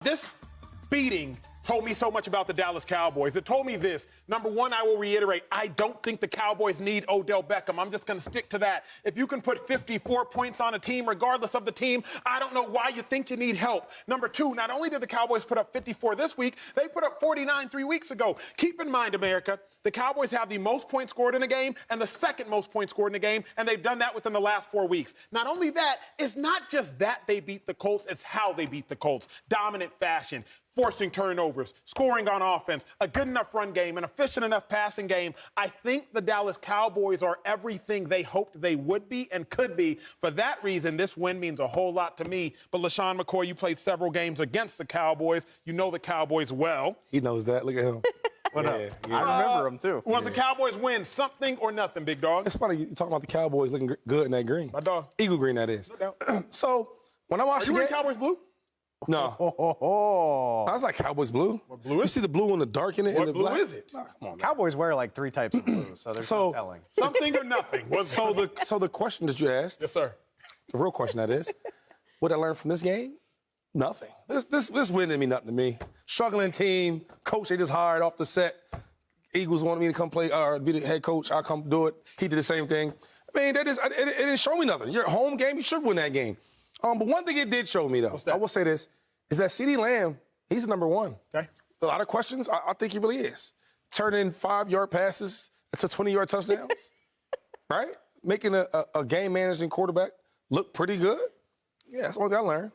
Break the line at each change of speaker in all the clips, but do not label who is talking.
This beating told me so much about the Dallas Cowboys. It told me this. Number one, I will reiterate, I don't think the Cowboys need Odell Beckham. I'm just going to stick to that. If you can put 54 points on a team, regardless of the team, I don't know why you think you need help. Number two, not only did the Cowboys put up 54 this week, they put up 49 3 weeks ago. Keep in mind, America, the Cowboys have the most points scored in a game and the second most points scored in a game, and they've done that within the last 4 weeks. Not only that, it's not just that they beat the Colts, it's how they beat the Colts. Dominant fashion, forcing turnovers, scoring on offense, a good enough run game, an efficient enough passing game. I think the Dallas Cowboys are everything they hoped they would be and could be. For that reason, this win means a whole lot to me. But LeSean McCoy, you played several games against the Cowboys. You know the Cowboys well.
He knows that. Look at him.
What up? Yeah. I remember him, too.
Was the Cowboys win something or nothing, big dog?
It's funny you talking about the Cowboys looking good in that green.
My dog.
Eagle green, that is.
No doubt.
So, when I watched
Are you
the
wearing
game...
Cowboys blue?
No. I was like, Cowboys blue?
What blue is
You
it?
see the blue and the dark in it?
What
and the
blue
black?
is it?
Nah, come on, man.
Cowboys wear like 3 types of blue, so there's no telling.
Something or nothing.
So the question that you asked,
Yes, sir.
the real question that is, what I learned from this game? Nothing. This win didn't mean nothing to me. Struggling team, coach they just hired off the set. Eagles wanted me to come play or be the head coach. I'll come do it. He did the same thing. I mean, it didn't show me nothing. Your home game, you should win that game. But one thing it did show me, though, I will say this, is that CeeDee Lamb, he's the number one.
Okay.
A lot of questions, I think he really is. Turning 5-yard passes to 20-yard touchdowns, right? Making a game-managing quarterback look pretty good. Yeah, that's what I learned.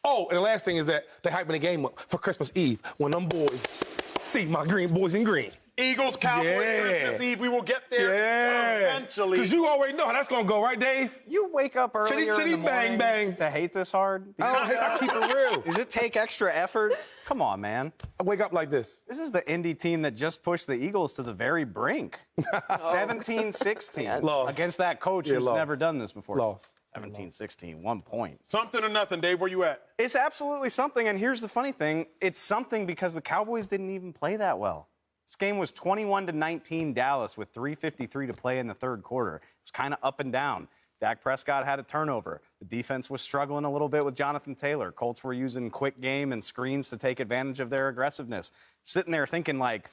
Oh, and the last thing is that they hyping the game up for Christmas Eve when them boys see my green boys in green.
Eagles, Cowboys, Christmas Eve. We will get there eventually.
Because you already know how that's going to go, right, Dave?
You wake up earlier in the morning
bang.
to hate this hard?
I keep it real.
Does it take extra effort? Come on, man.
I wake up like this.
This is the Indy team that just pushed the Eagles to the very brink. 17-16 against that coach who's never done this before.
Lost.
17-16, 1 point.
Something or nothing, Dave. Where you at?
It's absolutely something, and here's the funny thing. It's something because the Cowboys didn't even play that well. This game was 21-19 Dallas with 3:53 to play in the third quarter. It was kind of up and down. Dak Prescott had a turnover. The defense was struggling a little bit with Jonathan Taylor. Colts were using quick game and screens to take advantage of their aggressiveness. Sitting there thinking, like,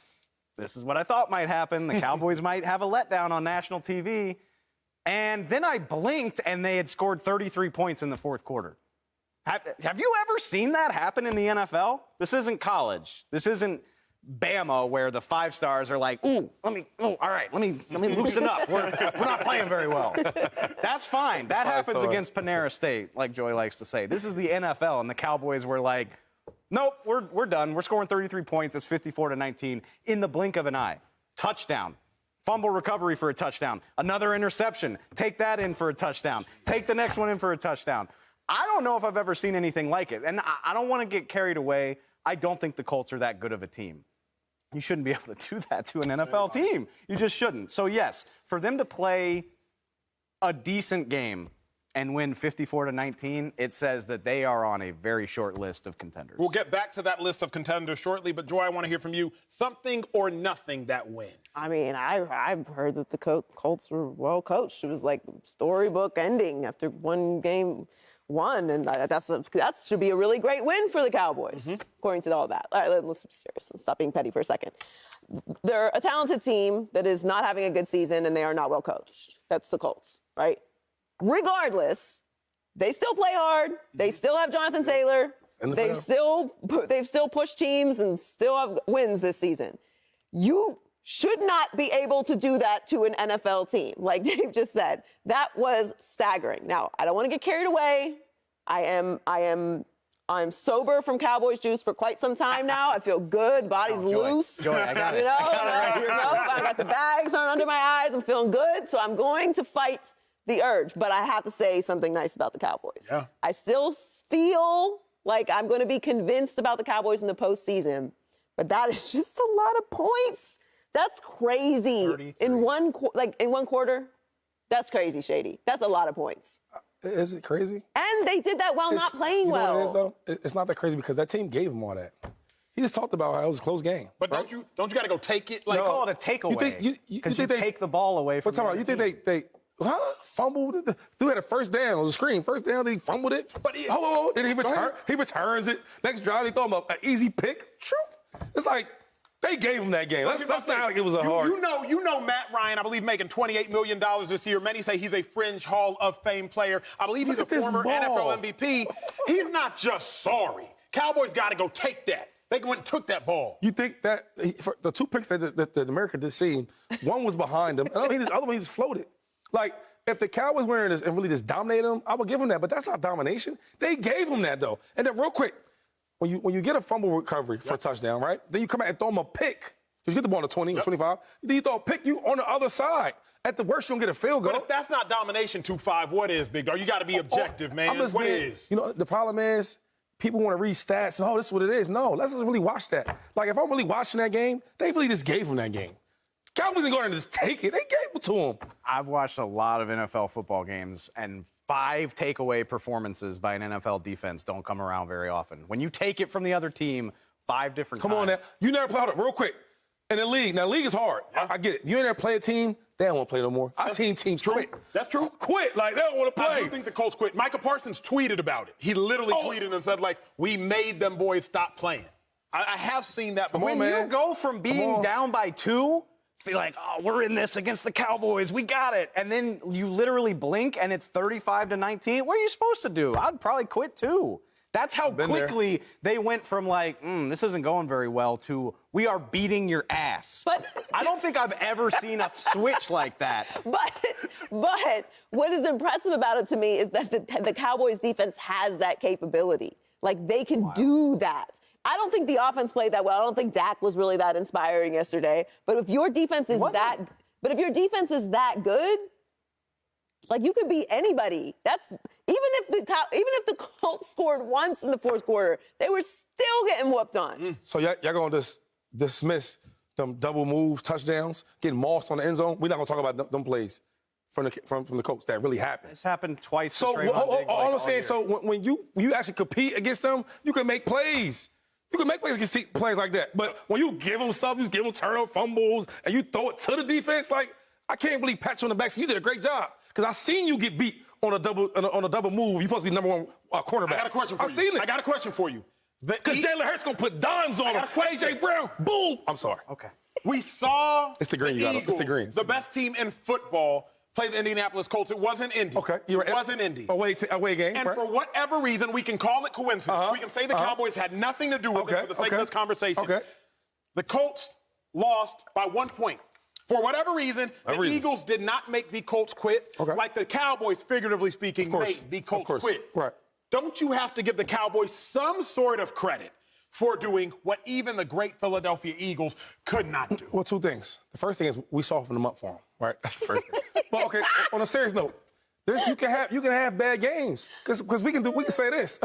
this is what I thought might happen. The Cowboys might have a letdown on national TV. And then I blinked, and they had scored 33 points in the fourth quarter. Have you ever seen that happen in the NFL? This isn't college. This isn't Bama, where the 5 stars are like, all right, let me loosen up. We're not playing very well. That's fine. That happens against Panera State, like Joy likes to say. This is the NFL, and the Cowboys were like, nope, we're done. We're scoring 33 points. It's 54-19 in the blink of an eye. Touchdown. Fumble recovery for a touchdown. Another interception. Take that in for a touchdown. Take the next one in for a touchdown. I don't know if I've ever seen anything like it. And I don't want to get carried away. I don't think the Colts are that good of a team. You shouldn't be able to do that to an NFL team. You just shouldn't. So, yes, for them to play a decent game and win 54-19, it says that they are on a very short list of contenders.
We'll get back to that list of contenders shortly, but Joy, I want to hear from you. Something or nothing that win.
I mean, I've heard that the Colts were well coached. It was like storybook ending after one game won, and that should be a really great win for the Cowboys, according to all that. All right, let's be serious and stop being petty for a second. They're a talented team that is not having a good season, and they are not well coached. That's the Colts, right? Regardless, they still play hard. They still have Jonathan Taylor. They've still pushed teams and still have wins this season. You should not be able to do that to an NFL team, like Dave just said. That was staggering. Now, I don't want to get carried away. I'm sober from Cowboys juice for quite some time now. I feel good. Body's loose.
Joy, I got it.
I got the bags under my eyes. I'm feeling good. So I'm going to fight the urge. But I have to say something nice about the Cowboys.
Yeah.
I still feel like I'm going to be convinced about the Cowboys in the postseason. But that is just a lot of points. That's crazy.
33.
In one quarter. That's crazy, Shady. That's a lot of points.
Is it crazy?
And they did that while not playing well.
You know what it is, though? It's not that crazy because that team gave him all that. He just talked about how it was a close game.
But don't you got to go take it? Like,
They call it a takeaway.
You think
take the ball away from
you think Fumbled it. Dude had a first down on the screen. First down, then he fumbled it. But then he returns it. Next drive, they throw him an easy pick. It's like they gave him that game. That's not like it was a hard.
You know Matt Ryan, I believe, making $28 million this year. Many say he's a fringe Hall of Fame player. I believe he's a former NFL MVP. He's not just sorry. Cowboys got to go take that. They went and took that ball.
You think that for the 2 picks that America just seen, one was behind him, and the other one he just floated. Like, if the Cowboys were in this and really just dominated him, I would give him that. But that's not domination. They gave him that, though. And then real quick, when you get a fumble recovery for a touchdown, right? Then you come out and throw him a pick. Because you get the ball on the 20 or 25. Then you throw a pick, you on the other side. At the worst, you don't get a field goal.
But if that's not domination, 2-5, what is, Big Dog? You got to be objective, man. What is?
You know, the problem is, people want to read stats and, this is what it is. No, let's just really watch that. Like, if I'm really watching that game, they really just gave him that game. Cowboys didn't go there and just take it. They gave it to him.
I've watched a lot of NFL football games, and 5 takeaway performances by an NFL defense don't come around very often. When you take it from the other team 5 different times.
Come on now. You never played it real quick. In the league, now the league is hard. Yeah. I get it. You ain't there play a team, they don't want to play no more. I've seen teams quit.
That's true.
Quit. Like, they don't want to play.
I do think the Colts quit. Micah Parsons tweeted about it. He literally tweeted and said, like, we made them boys stop playing. I have seen that before.
When you go from being down by 2, be like, we're in this against the Cowboys. We got it. And then you literally blink and it's 35-19. What are you supposed to do? I'd probably quit too. That's how quickly they went from like, this isn't going very well to we are beating your ass. But I don't think I've ever seen a switch like that.
But what is impressive about it to me is that the Cowboys defense has that capability. Like, they can do that. I don't think the offense played that well. I don't think Dak was really that inspiring yesterday. But if your defense is that good, like, you could beat anybody. That's even if the Colts scored once in the fourth quarter, they were still getting whooped on.
So y'all gonna just dismiss them double moves, touchdowns, getting mossed on the end zone? We're not gonna talk about them plays from the Colts that really happened.
It's happened twice.
So all I'm saying, so when you actually compete against them, you can make plays. You can make plays against players like that. But when you give them stuff, you give them turnover fumbles, and you throw it to the defense, like, I can't really pat you on the back. So you did a great job. Because I seen you get beat on a double move. You're supposed to be number 1 cornerback.
I got a question for you.
I seen it.
I got a question for you.
Because Jalen Hurts going to put dimes on him. A.J. Brown, boom. I'm sorry.
Okay.
We saw
it's the green. It's the green.
The best team in football play the Indianapolis Colts. It wasn't Indy.
Okay.
It wasn't Indy.
Away game.
And for whatever reason, we can call it coincidence. We can say the Cowboys had nothing to do with it for the sake of this conversation.
Okay.
The Colts lost by 1 point. For whatever reason, the Eagles did not make the Colts quit, like the Cowboys, figuratively speaking, made the Colts quit.
Right.
Don't you have to give the Cowboys some sort of credit for doing what even the great Philadelphia Eagles could not do?
Well, 2 things. The first thing is we softened them up for them, right? That's the first thing. But okay, on a serious note, you can have bad games because we can say this.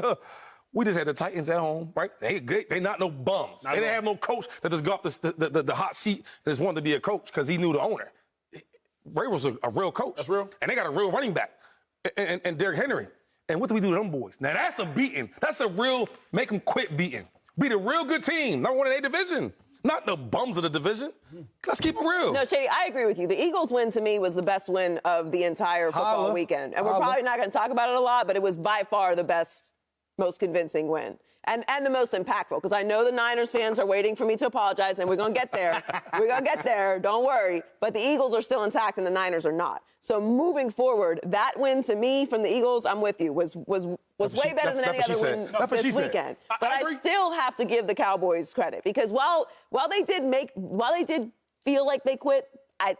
We just had the Titans at home, right? They not no bums. They didn't have no coach that just got off the hot seat and just wanted to be a coach because he knew the owner. Ray was a real coach.
That's real.
And they got a real running back and Derrick Henry. And what do we do to them boys? Now, that's a beating. That's a real make them quit beating. Beat a real good team, number 1 in their division. Not the bums of the division. Let's keep it real.
No, Shady, I agree with you. The Eagles win, to me, was the best win of the entire football weekend. And we're probably not going to talk about it a lot, but it was by far the best, most convincing win. And the most impactful, because I know the Niners fans are waiting for me to apologize, and we're going to get there. We're going to get there. Don't worry. But the Eagles are still intact, and the Niners are not. So moving forward, that win to me from the Eagles, I'm with you, was way better than any other win this weekend. But I still have to give the Cowboys credit, because while they did feel like they quit, I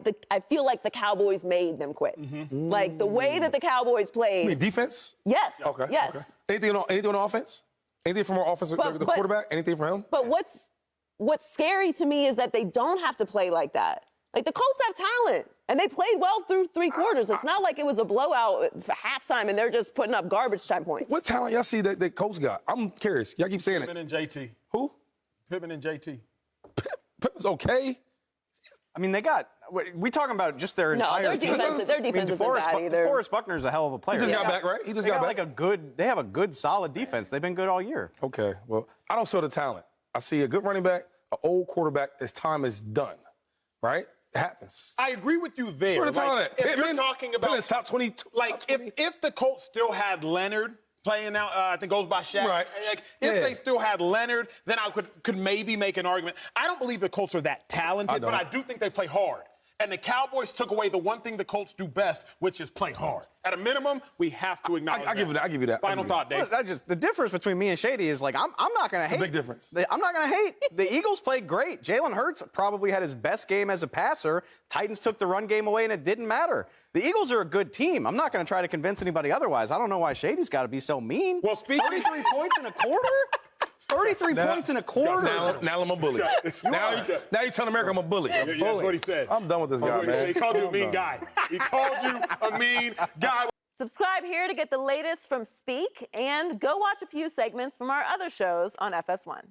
feel like the Cowboys made them quit. Like the way that the Cowboys played.
You mean defense?
Yes.
Okay.
Yes.
Okay. Anything on offense? Anything from our offense, the quarterback? Anything from him?
But what's scary to me is that they don't have to play like that. Like, the Colts have talent, and they played well through 3 quarters. It's not like it was a blowout for halftime, and they're just putting up garbage time points.
What talent y'all see that Colts got? I'm curious. Y'all keep saying
Pittman and JT.
Who?
Pittman and JT.
Pittman's okay.
I mean, we talking about just their entire
defense isn't bad either.
DeForest Buckner's a hell of a player.
He just got back, right? He just got back.
They have a good, solid defense. They've been good all year.
Okay, well, I don't show the talent. I see a good running back, an old quarterback. His time is done, right? It happens.
I agree with you there.
What are they talking
Like,
about?
if you're
Pittman?
talking about
Pittman's top 20.
like
top 20.
if the Colts still had Leonard playing out, I think goes by Shaq.
Right.
Like, if
Yeah.
they still had Leonard, then I could maybe make an argument. I don't believe the Colts are that talented, but I do think they play hard. And the Cowboys took away the one thing the Colts do best, which is play hard. At a minimum, we have to acknowledge
I give you that. I give you that.
Final thought, Dave.
The difference between me and Shady is like I'm not going to hate.
big difference.
I'm not going to hate. The Eagles played great. Jalen Hurts probably had his best game as a passer. Titans took the run game away, and it didn't matter. The Eagles are a good team. I'm not going to try to convince anybody otherwise. I don't know why Shady's got to be so mean.
Well, speaking
33 points in a quarter. 33 points in a quarter.
Now I'm a bully. now you telling America I'm a bully.
That's what he said.
I'm done with this guy, man.
He called you a mean guy. He called you a mean guy.
Subscribe here to get the latest from Speak and go watch a few segments from our other shows on FS1.